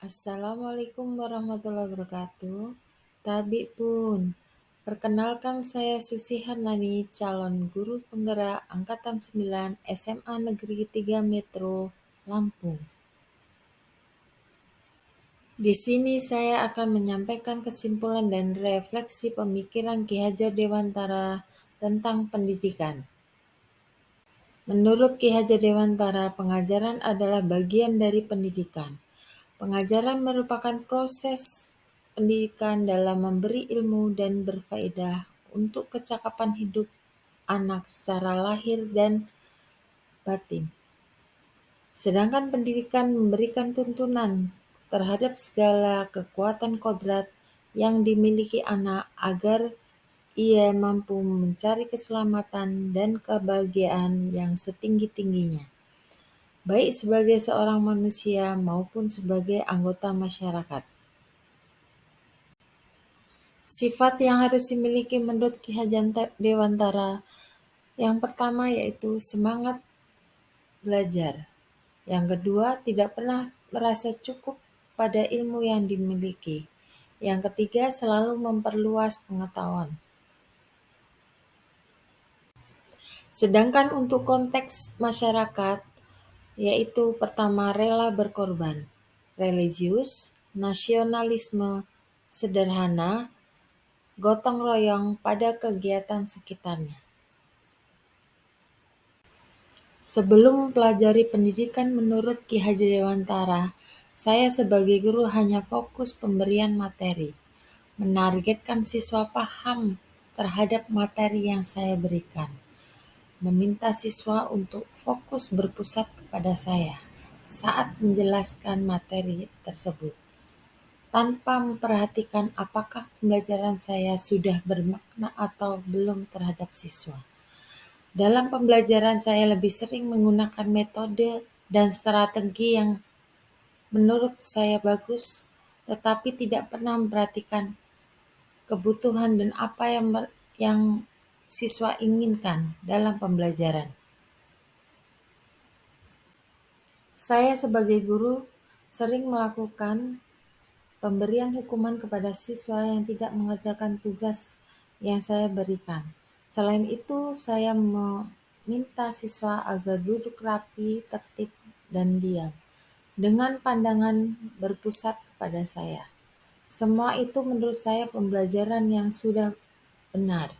Assalamualaikum warahmatullahi wabarakatuh. Tabi pun, perkenalkan saya Susi Hernani, calon guru penggerak Angkatan 9 SMA Negeri 3 Metro, Lampung. Di sini saya akan menyampaikan kesimpulan dan refleksi pemikiran Ki Hajar Dewantara tentang pendidikan. Menurut Ki Hajar Dewantara, pengajaran adalah bagian dari pendidikan. Pengajaran merupakan proses pendidikan dalam memberi ilmu dan berfaedah untuk kecakapan hidup anak secara lahir dan batin. Sedangkan pendidikan memberikan tuntunan terhadap segala kekuatan kodrat yang dimiliki anak agar ia mampu mencari keselamatan dan kebahagiaan yang setinggi-tingginya, baik sebagai seorang manusia maupun sebagai anggota masyarakat. Sifat yang harus dimiliki menurut Ki Hajar Dewantara yang pertama yaitu semangat belajar. Yang kedua, tidak pernah merasa cukup pada ilmu yang dimiliki. Yang ketiga, selalu memperluas pengetahuan. Sedangkan untuk konteks masyarakat, yaitu pertama rela berkorban, religius, nasionalisme, sederhana, gotong royong pada kegiatan sekitarnya. Sebelum mempelajari pendidikan menurut Ki Hajar Dewantara, saya sebagai guru hanya fokus pemberian materi, menargetkan siswa paham terhadap materi yang saya berikan, meminta siswa untuk fokus berpusat kepada saya saat menjelaskan materi tersebut, tanpa memperhatikan apakah pembelajaran saya sudah bermakna atau belum terhadap siswa. Dalam pembelajaran saya lebih sering menggunakan metode dan strategi yang menurut saya bagus, tetapi tidak pernah memperhatikan kebutuhan dan apa yang siswa inginkan dalam pembelajaran. Saya sebagai guru sering melakukan pemberian hukuman kepada siswa yang tidak mengerjakan tugas yang saya berikan. Selain itu, saya meminta siswa agar duduk rapi, tertib, dan diam, dengan pandangan berpusat kepada saya. Semua itu menurut saya pembelajaran yang sudah benar.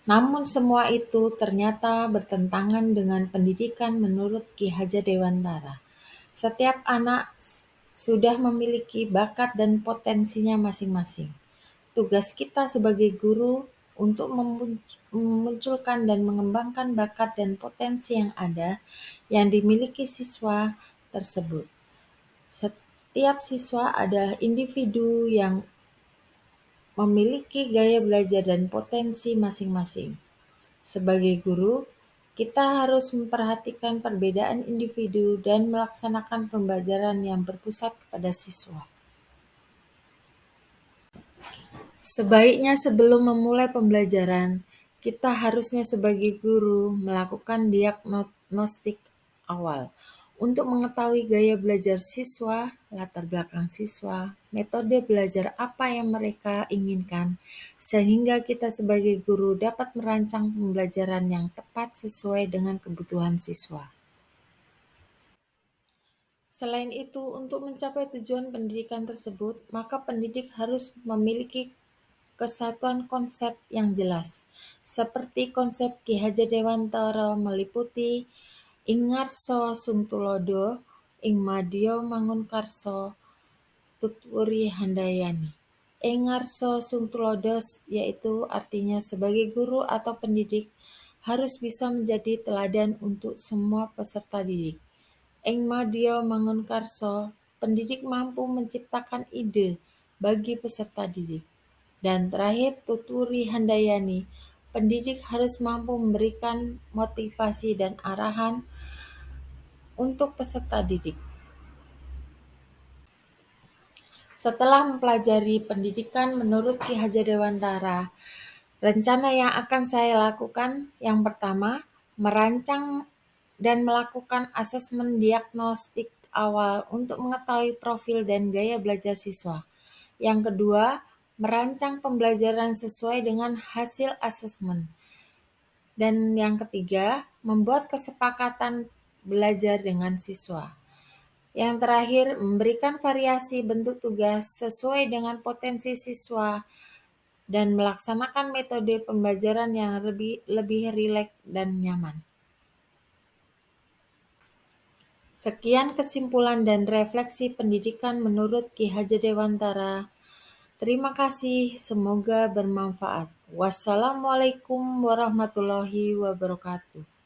Namun semua itu ternyata bertentangan dengan pendidikan menurut Ki Hajar Dewantara. Setiap anak sudah memiliki bakat dan potensinya masing-masing. Tugas kita sebagai guru untuk memunculkan dan mengembangkan bakat dan potensi yang ada yang dimiliki siswa tersebut. Setiap siswa adalah individu yang memiliki gaya belajar dan potensi masing-masing. Sebagai guru, kita harus memperhatikan perbedaan individu dan melaksanakan pembelajaran yang berpusat kepada siswa. Sebaiknya sebelum memulai pembelajaran, kita harusnya sebagai guru melakukan diagnostik awal untuk mengetahui gaya belajar siswa, latar belakang siswa, metode belajar apa yang mereka inginkan, sehingga kita sebagai guru dapat merancang pembelajaran yang tepat sesuai dengan kebutuhan siswa. Selain itu, untuk mencapai tujuan pendidikan tersebut, maka pendidik harus memiliki kesatuan konsep yang jelas, seperti konsep Ki Hajar Dewantara meliputi ing ngarsa sumtulodo, ing madya mangunkarsa, tutwuri handayani. Ing ngarsa sumtulodo yaitu artinya sebagai guru atau pendidik harus bisa menjadi teladan untuk semua peserta didik. Ing madya mangunkarsa, pendidik mampu menciptakan ide bagi peserta didik. Dan terakhir, tuturi handayani, pendidik harus mampu memberikan motivasi dan arahan untuk peserta didik. Setelah mempelajari pendidikan menurut Ki Hajar Dewantara, rencana yang akan saya lakukan yang pertama, merancang dan melakukan asesmen diagnostik awal untuk mengetahui profil dan gaya belajar siswa. Yang kedua, merancang pembelajaran sesuai dengan hasil asesmen. Dan yang ketiga, membuat kesepakatan belajar dengan siswa. Yang terakhir, memberikan variasi bentuk tugas sesuai dengan potensi siswa dan melaksanakan metode pembelajaran yang lebih rileks dan nyaman. Sekian kesimpulan dan refleksi pendidikan menurut Ki Hajar Dewantara. Terima kasih, semoga bermanfaat. Wassalamualaikum warahmatullahi wabarakatuh.